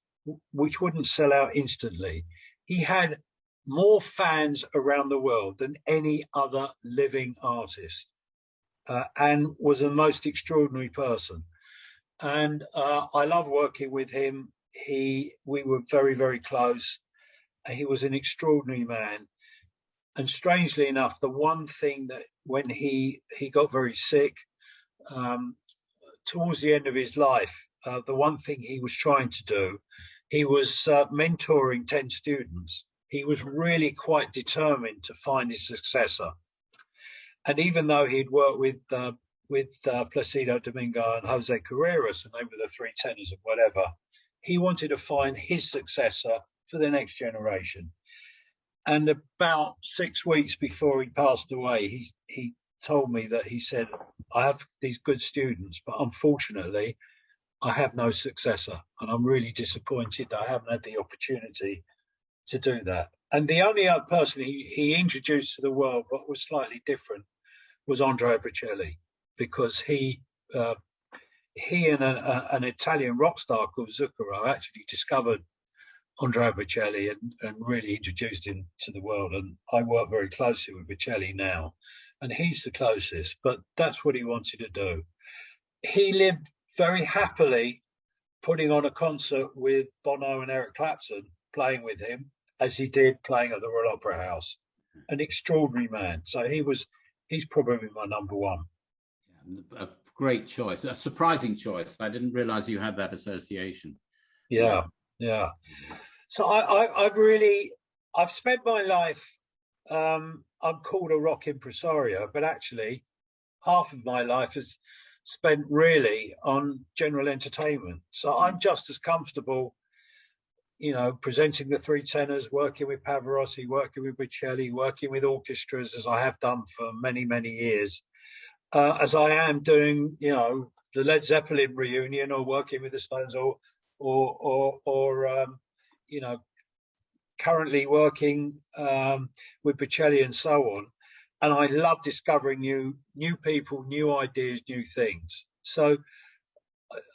which wouldn't sell out instantly. He had more fans around the world than any other living artist, and was a most extraordinary person. And I love working with him. We were very, very close. He was an extraordinary man. And strangely enough, the one thing that when he got very sick, towards the end of his life, the one thing he was trying to do, he was mentoring 10 students. He was really quite determined to find his successor. And even though he'd worked with Placido Domingo and Jose Carreras, and they were the three tenors of whatever, he wanted to find his successor for the next generation. And about 6 weeks before he passed away, he told me that he said, I have these good students, but unfortunately, I have no successor. And I'm really disappointed that I haven't had the opportunity to do that. And the only other person he introduced to the world, but was slightly different, was Andrea Bocelli, because he and an Italian rock star called Zucchero actually discovered Andrea Bocelli and really introduced him to the world. And I work very closely with Bocelli now, and he's the closest, but that's what he wanted to do. He lived very happily putting on a concert with Bono and Eric Clapton, playing with him, as he did playing at the Royal Opera House. An extraordinary man. So he's probably my number one. A great choice, a surprising choice. I didn't realize you had that association. Yeah. So I've spent my life, I'm called a rock impresario, but actually half of my life is spent really on general entertainment. So I'm just as comfortable, presenting the three tenors, working with Pavarotti, working with Bocelli, working with orchestras, as I have done for many, many years, as I am doing, the Led Zeppelin reunion, or working with the Stones, or currently working with Bocelli and so on. And I love discovering new people, new ideas, new things. So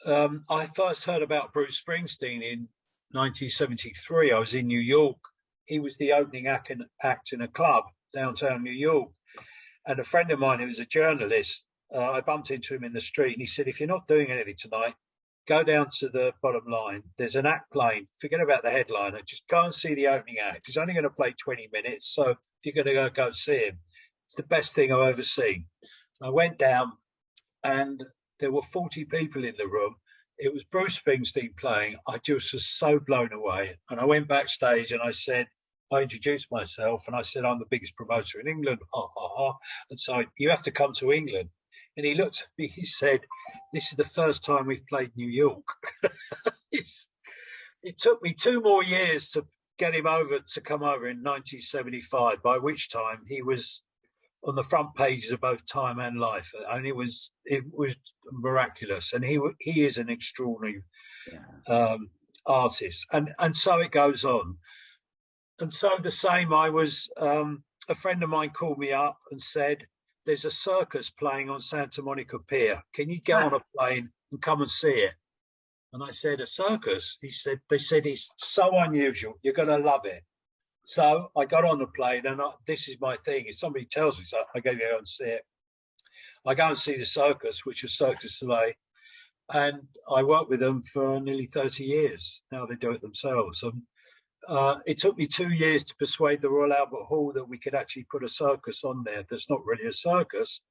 I first heard about Bruce Springsteen in 1973. I was in New York. He was the opening act in a club downtown New York. And a friend of mine who was a journalist, I bumped into him in the street, and he said, if you're not doing anything tonight, go down to the bottom line. There's an act playing. Forget about the headliner. Just go and see the opening act. He's only going to play 20 minutes. So if you're going to go see him, it's the best thing I've ever seen. I went down, and there were 40 people in the room. It was Bruce Springsteen playing. I just was so blown away. And I went backstage, and I introduced myself, and I said, I'm the biggest promoter in England. And so, you have to come to England. And he looked at me, he said, this is the first time we've played New York. It took me 2 more years to get him to come over in 1975, by which time he was on the front pages of both Time and Life. And it was miraculous. And he is an extraordinary artist. And so it goes on. And so the same, a friend of mine called me up and said, there's a circus playing on Santa Monica Pier. Can you get on a plane and come and see it? And I said, a circus? They said, it's so unusual. You're going to love it. So I got on the plane, and this is my thing. If somebody tells me so, I go and see it. I go and see the circus, which was Cirque du Soleil. And I worked with them for nearly 30 years. Now they do it themselves. And it took me 2 years to persuade the Royal Albert Hall that we could actually put a circus on there that's not really a circus,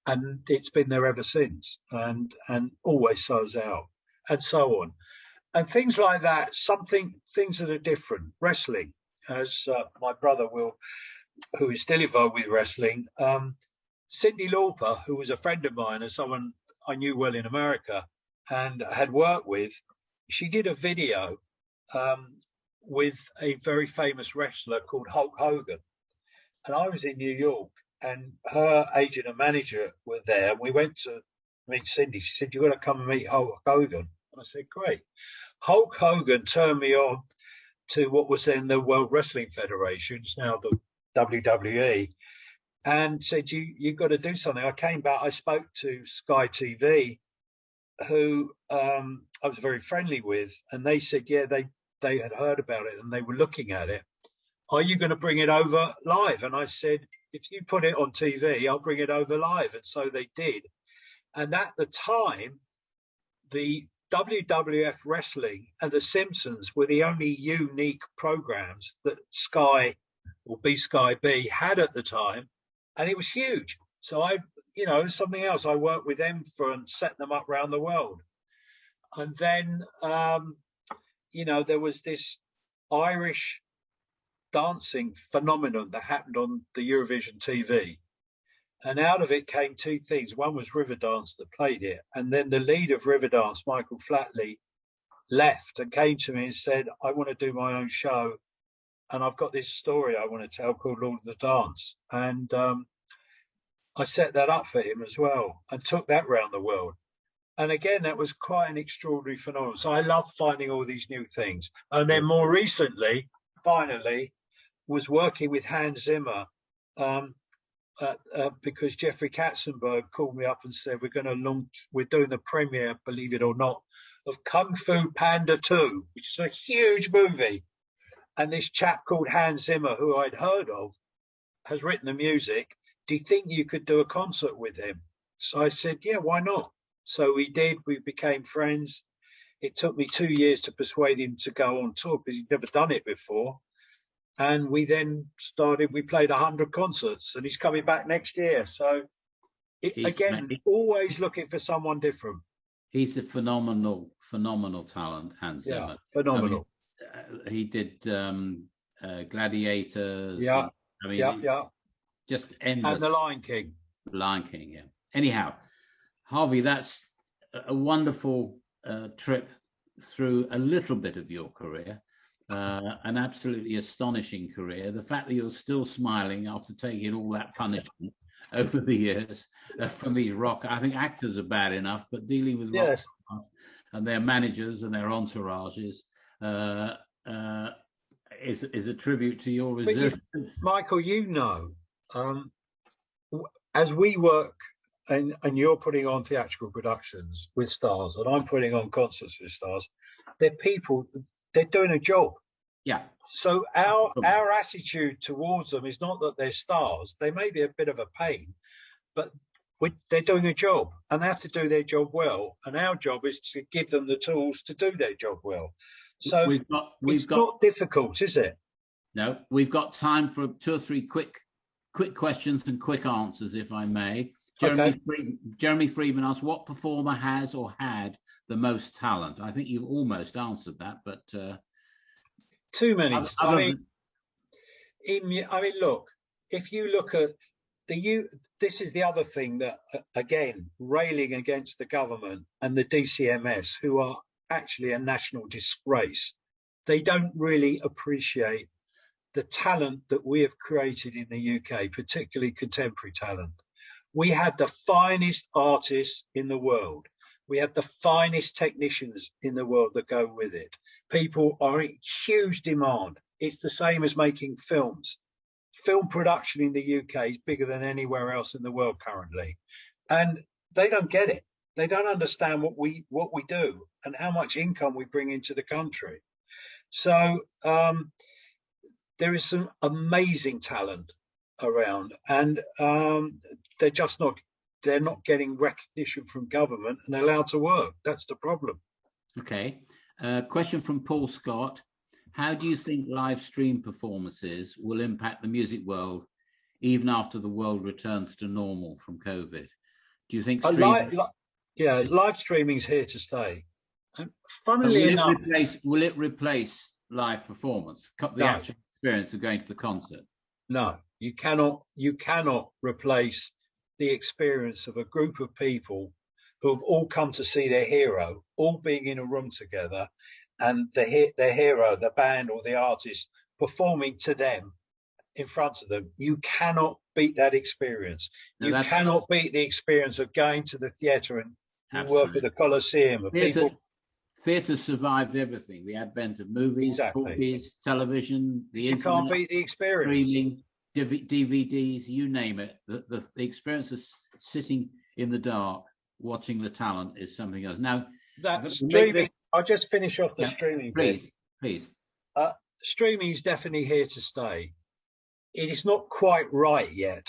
and it's been there ever since, and always sells out, and so on, and things like that. Things that are different. Wrestling, as my brother who is still involved with wrestling, Cyndi Lauper, who was a friend of mine and someone I knew well in America and had worked with, she did a video with a very famous wrestler called Hulk Hogan. And I was in New York, and her agent and manager were there. We went to meet Cyndi. She said, you've got to come and meet Hulk Hogan. And I said, great. Hulk Hogan turned me on to what was then the World Wrestling Federation, it's now the WWE, and said, you've got to do something. I came back, I spoke to Sky TV, who I was very friendly with, and they said, yeah, they had heard about it and they were looking at it. Are you going to bring it over live? And I said, if you put it on TV, I'll bring it over live. And so they did. And at the time, the WWF Wrestling and The Simpsons were the only unique programs that Sky or Sky B had at the time. And it was huge. So something else. I worked with them and set them up around the world. And then, there was this Irish dancing phenomenon that happened on the Eurovision TV. And out of it came 2 things. One was Riverdance that played it. And then the lead of Riverdance, Michael Flatley, left and came to me and said, I want to do my own show. And I've got this story I want to tell called Lord of the Dance. And I set that up for him as well and took that round the world. And again, that was quite an extraordinary phenomenon. So I love finding all these new things. And then more recently, finally, was working with Hans Zimmer because Jeffrey Katzenberg called me up and said, we're doing the premiere, believe it or not, of Kung Fu Panda 2, which is a huge movie. And this chap called Hans Zimmer, who I'd heard of, has written the music. Do you think you could do a concert with him? So I said, yeah, why not? So we did. We became friends. It took me 2 years to persuade him to go on tour because he'd never done it before. And we then we played 100 concerts, and he's coming back next year. So again, always looking for someone different. He's a phenomenal talent, Hans Zimmer. Yeah, phenomenal. I mean, he did Gladiators. Yeah, I mean, just endless. And The Lion King. Lion King, yeah. Anyhow, Harvey, that's a wonderful trip through a little bit of your career, an absolutely astonishing career. The fact that you're still smiling after taking all that punishment over the years from these I think actors are bad enough, but dealing with rock stars and their managers and their entourages is a tribute to your resilience. Michael, as we work and you're putting on theatrical productions with stars and I'm putting on concerts with stars, they're people, they're doing a job. Yeah. So our attitude towards them is not that they're stars. They may be a bit of a pain, but they're doing a job and they have to do their job well. And our job is to give them the tools to do their job well. So it's not difficult, is it? No, we've got time for 2 or 3 quick questions and quick answers, if I may. Jeremy Friedman asks, what performer has or had the most talent? I think you've almost answered that, but too many. Look, if you look at this is the other thing that, again, railing against the government and the DCMS, who are actually a national disgrace. They don't really appreciate the talent that we have created in the UK, particularly contemporary talent. We have the finest artists in the world. We have the finest technicians in the world that go with it. People are in huge demand. It's the same as making films. Film production in the UK is bigger than anywhere else in the world currently. And they don't get it. They don't understand what we do and how much income we bring into the country. So there is some amazing talent around, and they're not getting recognition from government and allowed to work. That's the problem. Okay. Question from Paul Scott. How do you think live stream performances will impact the music world even after the world returns to normal from COVID? Do you think live streaming's here to stay? And funnily enough, will it replace live performance? The actual experience of going to the concert? No, you cannot replace the experience of a group of people who have all come to see their hero, all being in a room together, and their hero, the band or the artist, performing to them in front of them. You cannot beat that experience. You cannot beat the experience of going to the theatre and work at the Colosseum. Theatre survived everything. The advent of movies, movies, television, the internet. You can't beat the experience. Streaming, DVDs, you name it. The experience of sitting in the dark, watching the talent is something else. Now, that streaming. I'll just finish off the streaming. Please. Streaming is definitely here to stay. It is not quite right yet.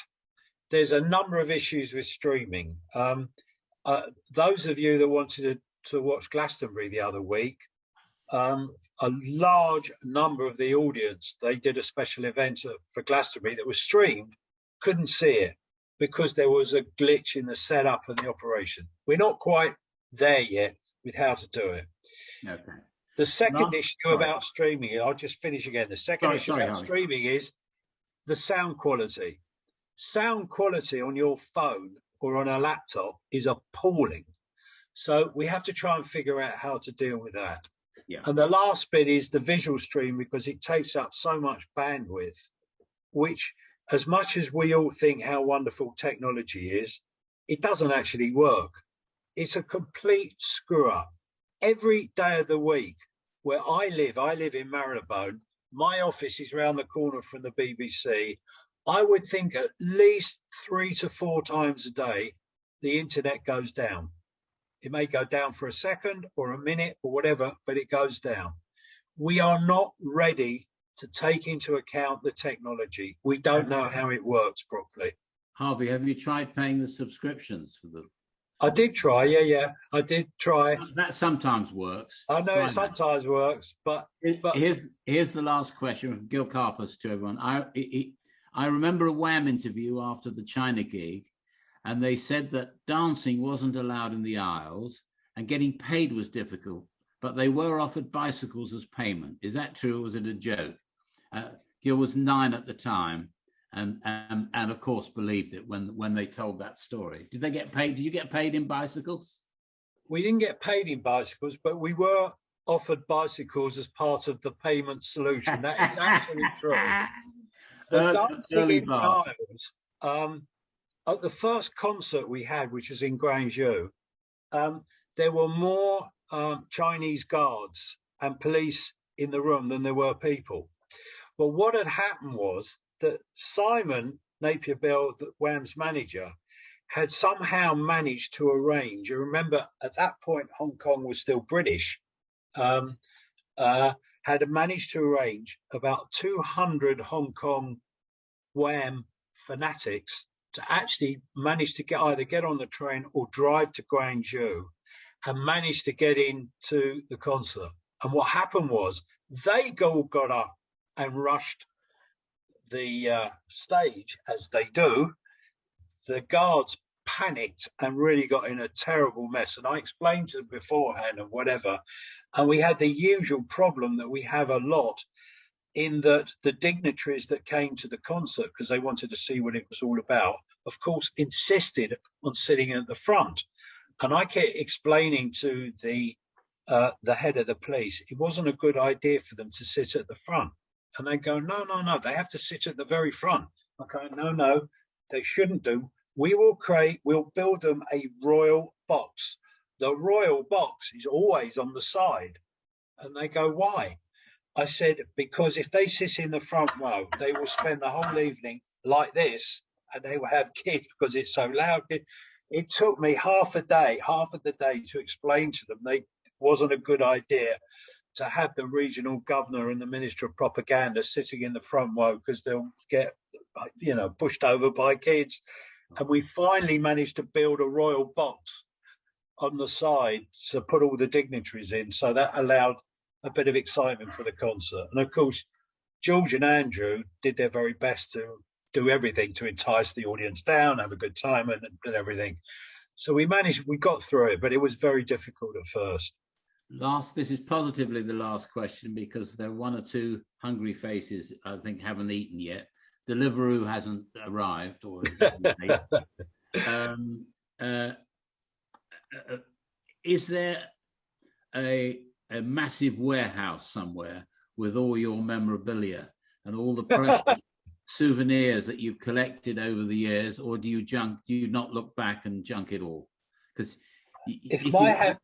There's a number of issues with streaming. Those of you that wanted to watch Glastonbury the other week, a large number of the audience, they did a special event for Glastonbury that was streamed, couldn't see it because there was a glitch in the setup and the operation. We're not quite there yet with how to do it. Okay. The second issue about streaming, I'll just finish again. The second issue about streaming is the sound quality. Sound quality on your phone or on a laptop is appalling. So we have to try and figure out how to deal with that. Yeah. And the last bit is the visual stream, because it takes up so much bandwidth, which, as much as we all think how wonderful technology is, it doesn't actually work. It's a complete screw up. Every day of the week where I live in Marylebone, my office is round the corner from the BBC. I would think at least 3 to 4 times a day, the internet goes down. It may go down for a second or a minute or whatever, but it goes down. We are not ready to take into account the technology. We don't know how it works properly. Harvey, have you tried paying the subscriptions for the? I did try, yeah, I did try. That sometimes works. I know it sometimes works, but here's the last question from Gil Carpus to everyone. I remember a Wham interview after the China gig, and they said that dancing wasn't allowed in the aisles and getting paid was difficult, but they were offered bicycles as payment. Is that true, or was it a joke? Gil was 9 at the time, and of course believed it when they told that story. Did they get paid? Did you get paid in bicycles? We didn't get paid in bicycles, but we were offered bicycles as part of the payment solution. That is actually true. The dancing in aisles, at the first concert we had, which was in Gwangju, there were more Chinese guards and police in the room than there were people. But what had happened was that Simon Napier-Bell, Wham's manager, had somehow managed to arrange, you remember at that point Hong Kong was still British, had managed to arrange about 200 Hong Kong Wham fanatics to actually manage to either get on the train or drive to Gwangju and manage to get into the concert. And what happened was they all got up and rushed the stage, as they do. The guards panicked and really got in a terrible mess. And I explained to them beforehand and whatever. And we had the usual problem that we have a lot, in that the dignitaries that came to the concert, because they wanted to see what it was all about, of course, insisted on sitting at the front. And I kept explaining to the head of the police, it wasn't a good idea for them to sit at the front. And they go, no, they have to sit at the very front. Okay, no, they shouldn't do. We'll build them a royal box. The royal box is always on the side. And they go, why? I said, because if they sit in the front row, they will spend the whole evening like this, and they will have kids because it's so loud. It took me half of the day to explain to them it wasn't a good idea to have the regional governor and the minister of propaganda sitting in the front row, because they'll get, pushed over by kids. And we finally managed to build a royal box on the side to put all the dignitaries in. So that allowed a bit of excitement for the concert. And of course, George and Andrew did their very best to do everything to entice the audience down, have a good time and everything. So we got through it, but it was very difficult at first. This is positively the last question, because there are 1 or 2 hungry faces I think haven't eaten yet. Deliveroo hasn't arrived, or is there a massive warehouse somewhere with all your memorabilia and all the precious souvenirs that you've collected over the years, or do you not look back and junk it all? Because the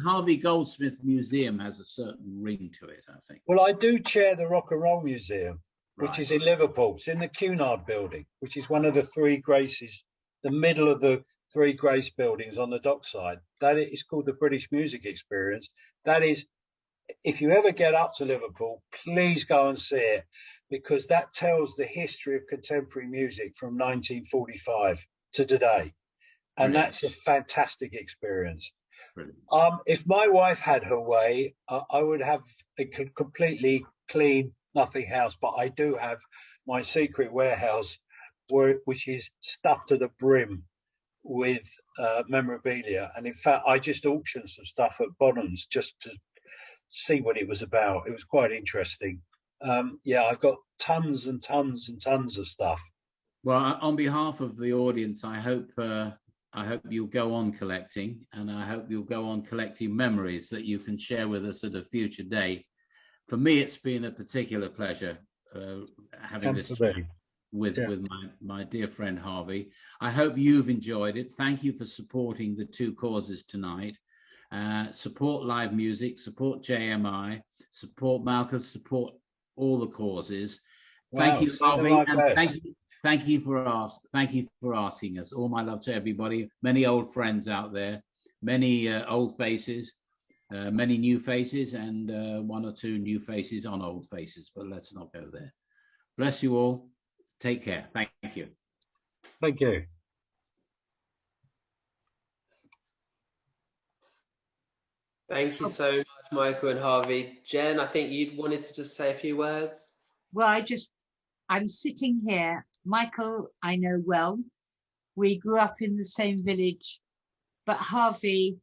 Harvey Goldsmith Museum has a certain ring to it, I think. Well, I do chair the Rock and Roll Museum, which is in Liverpool. It's in the Cunard building, which is one of the 3 Graces, the middle of the 3 Grace buildings on the dockside. That is called the British Music Experience. That is, if you ever get up to Liverpool, please go and see it, because that tells the history of contemporary music from 1945 to today. And that's a fantastic experience. If my wife had her way, I would have a completely clean, nothing house, but I do have my secret warehouse, which is stuffed to the brim with memorabilia. And in fact, I just auctioned some stuff at Bonhams just to see what it was about. It was quite interesting. I've got tons and tons and tons of stuff. Well, on behalf of the audience, I hope I hope you'll go on collecting, and I hope you'll go on collecting memories that you can share with us at a future date. For me, it's been a particular pleasure having this chat with my dear friend Harvey. I hope you've enjoyed it. Thank you for supporting the two causes tonight. Support live music, support JMI, support Malki, support all the causes. Thank you, Harvey, and thank you for asking us. All my love to everybody. Many old friends out there, many old faces, many new faces, and one or two new faces on old faces. But let's not go there. Bless you all. Take care. Thank you. Thank you. Thank you so much, Michael and Harvey. Jen, I think you wanted to just say a few words. Well, I'm sitting here. Michael, I know well. We grew up in the same village. But Harvey,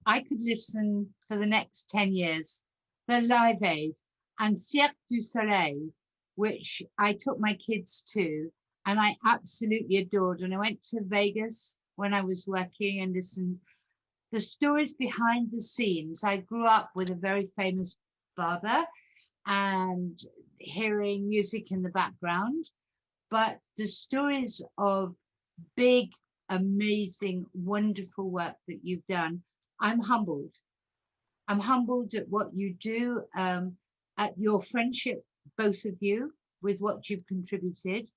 I could listen for the next 10 years. The Live Aid and Cirque du Soleil, which I took my kids to, and I absolutely adored. And I went to Vegas when I was working and listened. The stories behind the scenes. I grew up with a very famous barber and hearing music in the background, but the stories of big, amazing, wonderful work that you've done, I'm humbled. I'm humbled at what you do, at your friendship, both of you, with what you've contributed.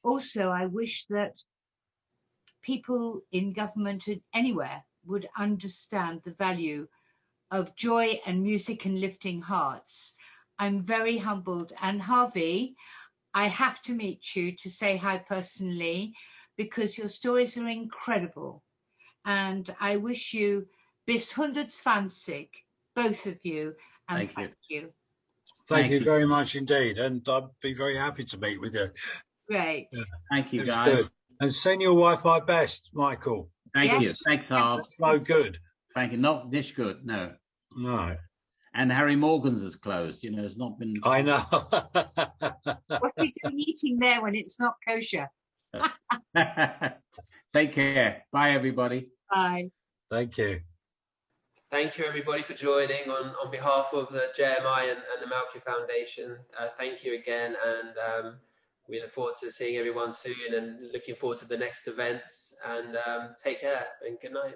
Also, I wish that people in government and anywhere would understand the value of joy and music and lifting hearts. I'm very humbled. And Harvey, I have to meet you to say hi personally, because your stories are incredible. And I wish you bis 120, both of you. And thank you. Thank you very much indeed. And I'd be very happy to meet with you. Great. Yeah. Thank you, guys. Good. And send your wife my best, Michael. Thank you. Thanks, Harv. So good. Thank you. Not this good, no. No. And Harry Morgan's has closed. You know, it's not been. I know. What are you doing eating there when it's not kosher? Take care. Bye, everybody. Bye. Thank you. Thank you, everybody, for joining on behalf of the JMI and the Malki Foundation. Thank you again, and we look forward to seeing everyone soon and looking forward to the next events. And take care and good night.